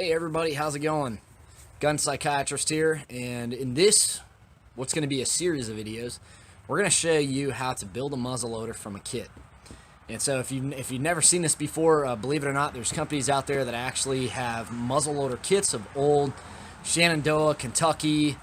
Hey everybody, how's it going? Gun Psychiatrist here, and in this, what's going to be a series of videos, we're going to show you how to build a muzzleloader from a kit. And so if you've never seen this before, believe it or not, there's companies out there that actually have muzzleloader kits of old Shenandoah, Kentucky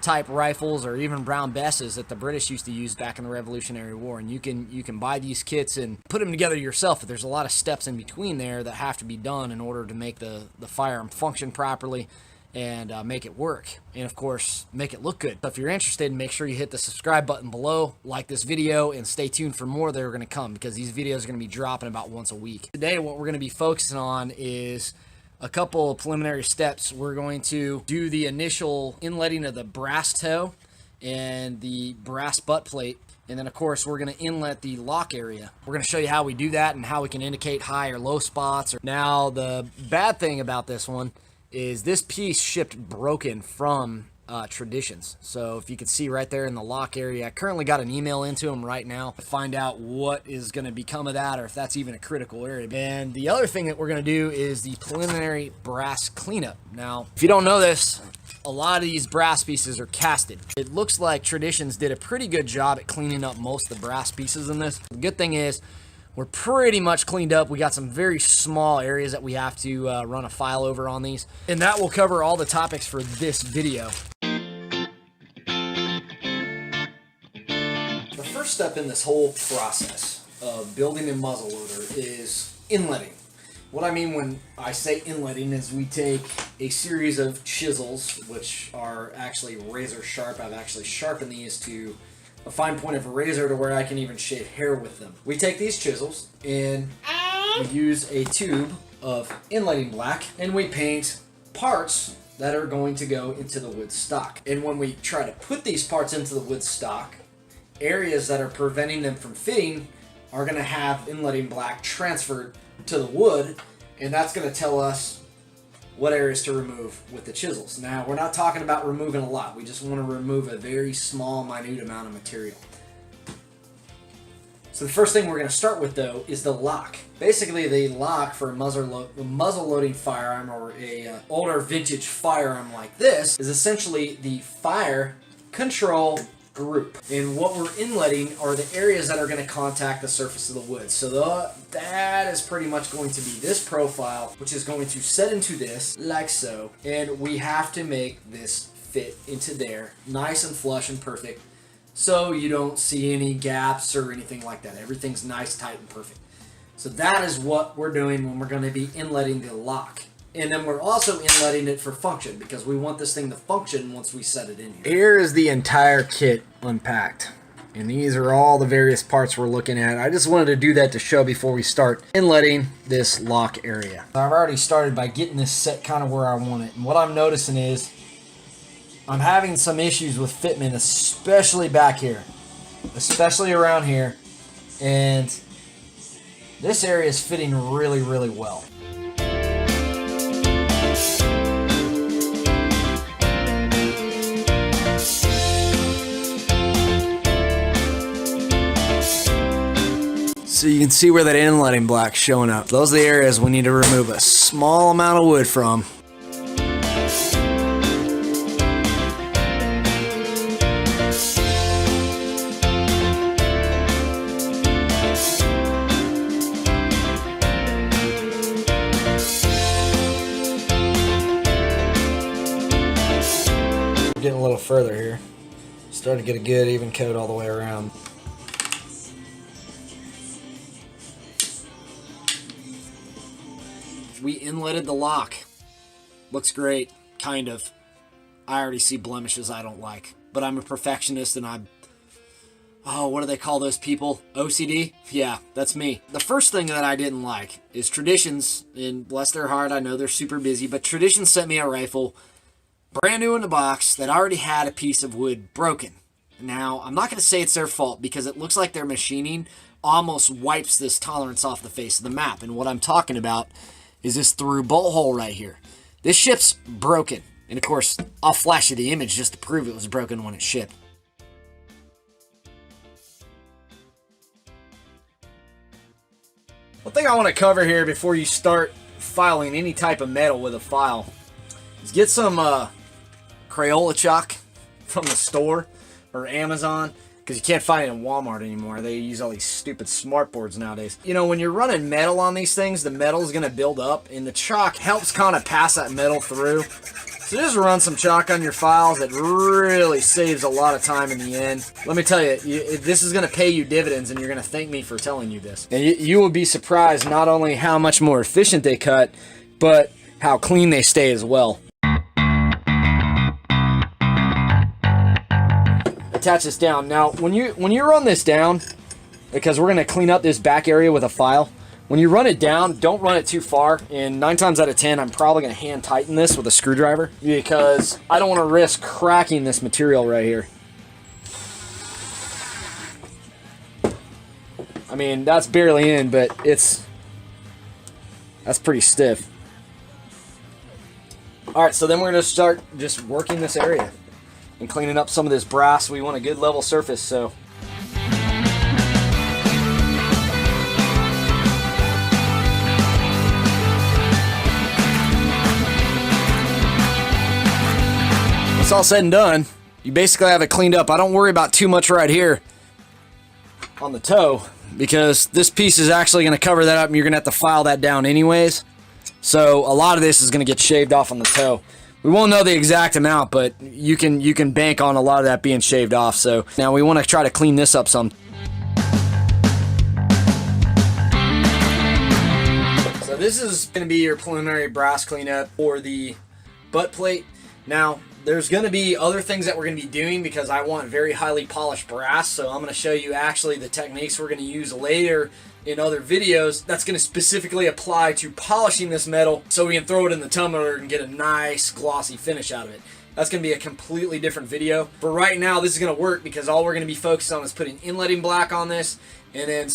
type rifles, or even Brown Besses that the British used to use back in the Revolutionary War. And you can buy these kits and put them together yourself, but there's a lot of steps in between there that have to be done in order to make the firearm function properly and make it work, and of course make it look good. So if you're interested, make sure you hit the subscribe button below, like this video, and stay tuned for more that are going to come, because these videos are going to be dropping about once a week. Today what we're going to be focusing on is a couple of preliminary steps. We're going to do the initial inletting of the brass toe and the brass butt plate, and then of course we're going to inlet the lock area. We're going to show you how we do that and how we can indicate high or low spots. Now the bad thing about this one is this piece shipped broken from Traditions. So if you can see right there in the lock area, I currently got an email into them right now to find out what is going to become of that, or if that's even a critical area. And the other thing that we're going to do is the preliminary brass cleanup. Now, if you don't know this, a lot of these brass pieces are casted. It looks like Traditions did a pretty good job at cleaning up most of the brass pieces in this. The good thing is, we're pretty much cleaned up. We got some very small areas that we have to run a file over on these. And that will cover all the topics for this video. The first step in this whole process of building a muzzleloader is inletting. What I mean when I say inletting is we take a series of chisels, which are actually razor sharp. I've actually sharpened these to a fine point of a razor to where I can even shave hair with them. We take these chisels and we use a tube of inletting black, and we paint parts that are going to go into the wood stock. And when we try to put these parts into the wood stock, areas that are preventing them from fitting are going to have inletting black transferred to the wood, and that's going to tell us what areas to remove with the chisels. Now, we're not talking about removing a lot. We just want to remove a very small, minute amount of material. So the first thing we're going to start with, though, is the lock. Basically, the lock for a muzzle-loading firearm, or a older vintage firearm like this, is essentially the fire control group. And what we're inletting are the areas that are going to contact the surface of the wood. So that is pretty much going to be this profile, which is going to set into this like so. And we have to make this fit into there nice and flush and perfect, so you don't see any gaps or anything like that. Everything's nice, tight, and perfect. So that is what we're doing when we're going to be inletting the lock. And then we're also inletting it for function, because we want this thing to function once we set it in here. Here is the entire kit unpacked. And these are all the various parts we're looking at. I just wanted to do that to show before we start inletting this lock area. I've already started by getting this set kind of where I want it. And what I'm noticing is I'm having some issues with fitment, especially back here. Especially around here. And this area is fitting really, really well. So you can see where that inletting black's showing up. Those are the areas we need to remove a small amount of wood from. We're getting a little further here. Starting to get a good even coat all the way around. We inletted the lock. Looks great, kind of. I already see blemishes I don't like. But I'm a perfectionist, and what do they call those people? OCD? Yeah, that's me. The first thing that I didn't like is Traditions, and bless their heart, I know they're super busy, but Traditions sent me a rifle, brand new in the box, that already had a piece of wood broken. Now, I'm not going to say it's their fault, because it looks like their machining almost wipes this tolerance off the face of the map. And what I'm talking about is this through bolt hole right here. This ship's broken. And of course, I'll flash you the image just to prove it was broken when it shipped. One thing I want to cover here before you start filing any type of metal with a file is get some Crayola chalk from the store or Amazon, because you can't find it in Walmart anymore. They use all these stupid smart boards nowadays. You know, when you're running metal on these things, the metal is going to build up, and the chalk helps kind of pass that metal through. So just run some chalk on your files. It really saves a lot of time in the end. Let me tell you, this is going to pay you dividends, and you're going to thank me for telling you this. And you will be surprised not only how much more efficient they cut, but how clean they stay as well. Attach this down. Now, when you run this down, because we're going to clean up this back area with a file, when you run it down, don't run it too far. And 9 times out of 10, I'm probably going to hand tighten this with a screwdriver, because I don't want to risk cracking this material right here. I mean, that's barely in, but that's pretty stiff. All right, so then we're going to start just working this area and cleaning up some of this brass. We want a good level surface, so. It's all said and done, you basically have it cleaned up. I don't worry about too much right here on the toe, because this piece is actually going to cover that up, and you're going to have to file that down anyways. So a lot of this is going to get shaved off on the toe. We won't know the exact amount, but you can bank on a lot of that being shaved off. So now we want to try to clean this up some. So this is going to be your preliminary brass cleanup for the butt plate. Now, there's going to be other things that we're going to be doing, because I want very highly polished brass. So I'm going to show you actually the techniques we're going to use later in other videos that's going to specifically apply to polishing this metal, so we can throw it in the tumbler and get a nice glossy finish out of it. That's going to be a completely different video. For right now, this is going to work, because all we're going to be focused on is putting inletting black on this, and then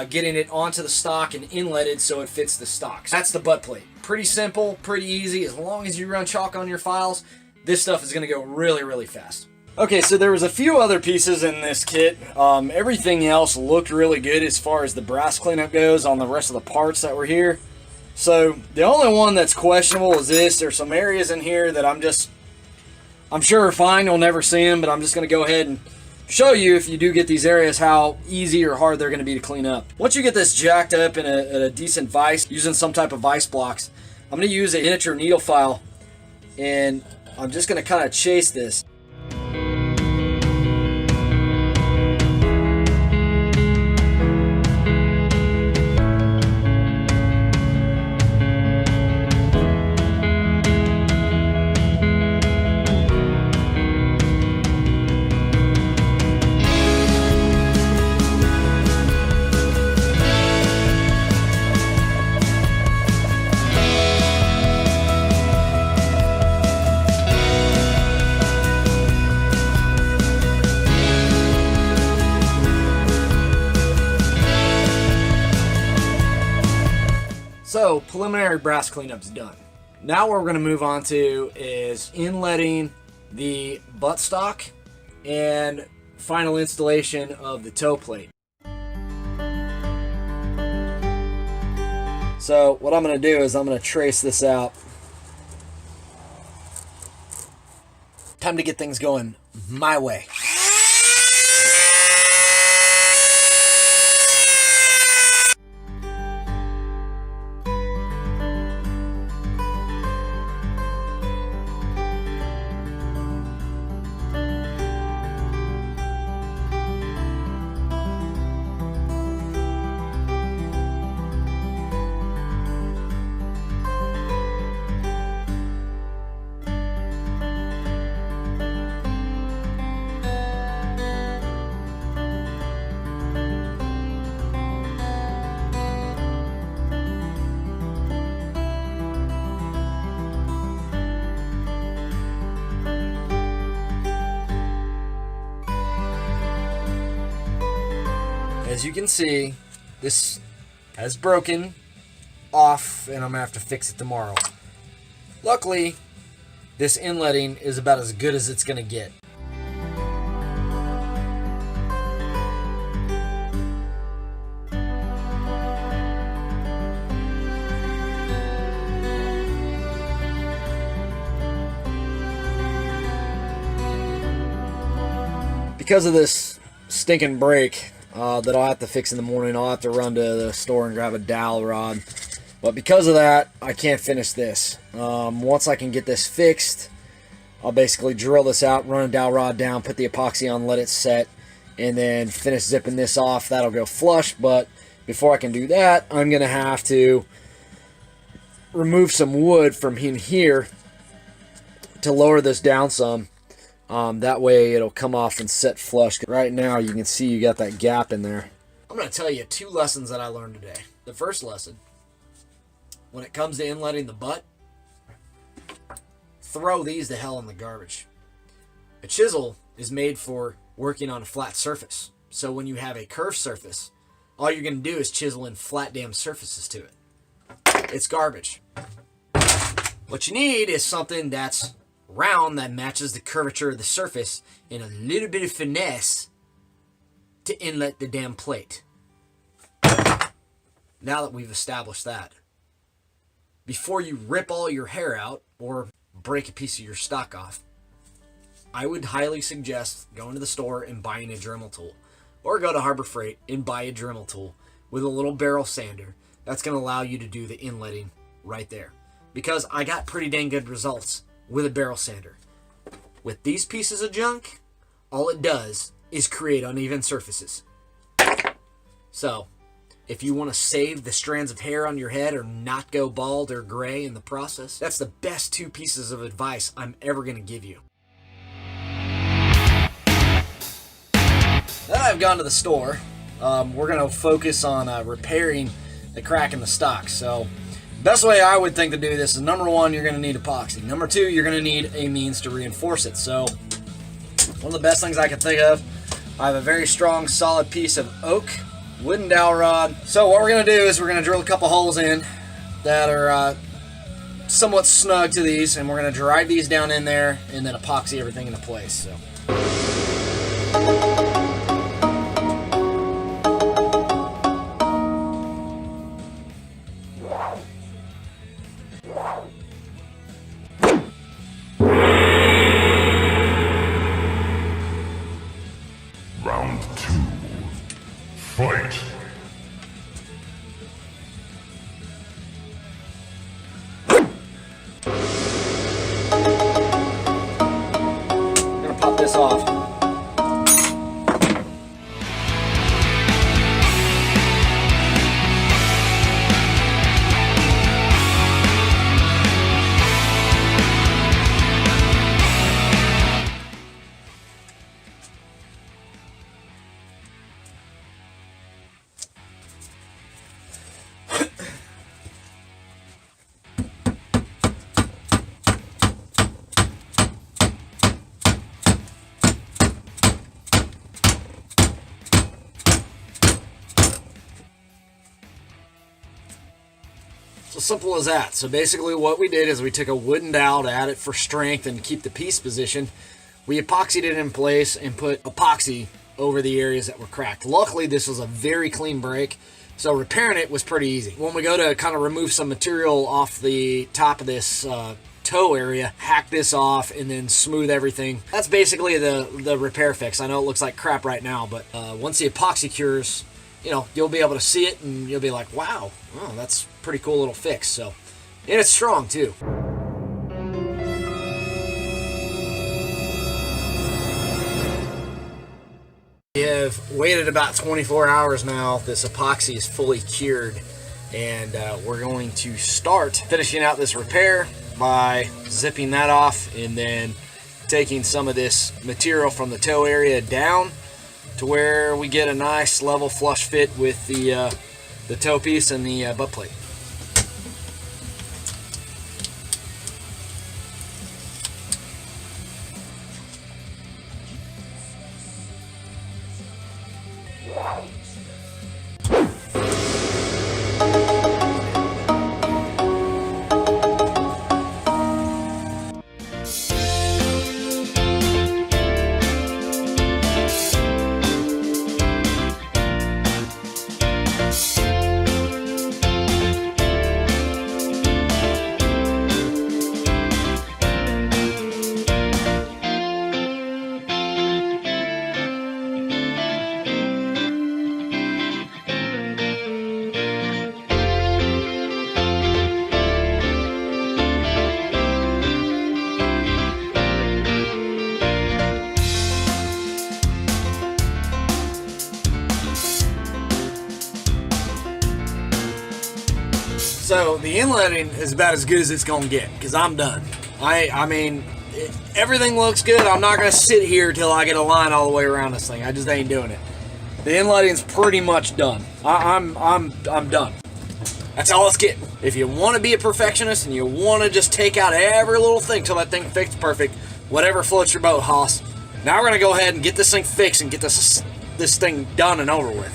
getting it onto the stock and inletted so it fits the stock. That's the butt plate. Pretty simple, pretty easy. As long as you run chalk on your files, this stuff is going to go really, really fast. Okay, so there was a few other pieces in this kit. Everything else looked really good as far as the brass cleanup goes on the rest of the parts that were here. So the only one that's questionable is this. There's some areas in here that I'm sure are fine. You'll never see them, but I'm just going to go ahead and show you, if you do get these areas, how easy or hard they're going to be to clean up. Once you get this jacked up in a decent vise, using some type of vise blocks, I'm going to use a miniature needle file, and I'm just going to kind of chase this. So, preliminary brass cleanup's done. Now what we're going to move on to is inletting the buttstock and final installation of the toe plate. So what I'm going to do is I'm going to trace this out. Time to get things going my way. As you can see, this has broken off, and I'm gonna have to fix it tomorrow. Luckily, this inletting is about as good as it's gonna get. because of this stinking brake that I'll have to fix in the morning, I'll have to run to the store and grab a dowel rod. But because of that, I can't finish this. Once I can get this fixed, I'll basically drill this out, run a dowel rod down, put the epoxy on, let it set, and then finish zipping this off. That'll go flush, but before I can do that, I'm going to have to remove some wood from in here to lower this down some. That way it'll come off and set flush. Right now you can see you got that gap in there. I'm going to tell you 2 lessons that I learned today. The first lesson, when it comes to inletting the butt, throw these the hell in the garbage. A chisel is made for working on a flat surface. So when you have a curved surface, all you're going to do is chisel in flat damn surfaces to it. It's garbage. What you need is something that's round that matches the curvature of the surface and a little bit of finesse to inlet the damn plate. Now that we've established that, before you rip all your hair out or break a piece of your stock off, I would highly suggest going to the store and buying a Dremel tool, or go to Harbor Freight and buy a Dremel tool with a little barrel sander. That's going to allow you to do the inletting right there, because I got pretty dang good results with a barrel sander. With these pieces of junk, all it does is create uneven surfaces. So if you want to save the strands of hair on your head or not go bald or gray in the process, that's the best 2 pieces of advice I'm ever going to give you. Now that I've gone to the store, we're going to focus on repairing the crack in the stock. So best way I would think to do this is, number 1, you're going to need epoxy. Number 2, you're going to need a means to reinforce it. So one of the best things I can think of, I have a very strong solid piece of oak wooden dowel rod. So what we're going to do is we're going to drill a couple holes in that are somewhat snug to these, and we're going to drive these down in there and then epoxy everything into place. So Round 2. Fight! I'm gonna pop this off. So simple as that. So basically what we did is we took a wooden dowel to add it for strength and keep the piece positioned. We epoxied it in place and put epoxy over the areas that were cracked. Luckily, this was a very clean break, so repairing it was pretty easy. When we go to kind of remove some material off the top of this toe area, hack this off and then smooth everything. That's basically the repair fix. I know it looks like crap right now, but once the epoxy cures, you know, you'll be able to see it and you'll be like, wow, oh, that's a pretty cool little fix. So, and it's strong too. We have waited about 24 hours now. This epoxy is fully cured, and we're going to start finishing out this repair by zipping that off and then taking some of this material from the toe area down to where we get a nice level flush fit with the toe piece and the butt plate. So the inletting is about as good as it's gonna get, because I'm done. I mean, everything looks good. I'm not gonna sit here till I get a line all the way around this thing. I just ain't doing it. The inletting's pretty much done. I'm done. That's all it's getting. If you want to be a perfectionist and you want to just take out every little thing till that thing fixed perfect, whatever floats your boat, Haas. Now we're gonna go ahead and get this thing fixed and get this thing done and over with.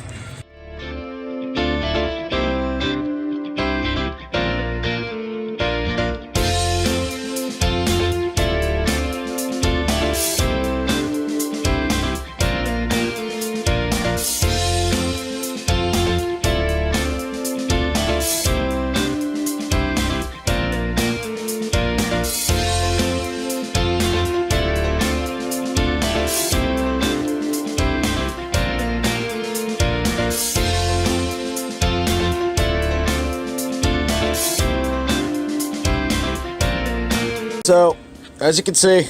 So, as you can see,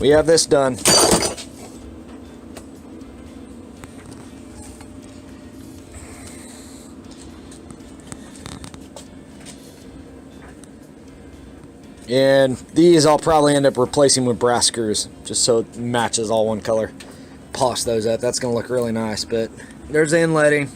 we have this done. And these I'll probably end up replacing with brass screws, just so it matches all one color. Polish those up, that's going to look really nice. But there's the inletting.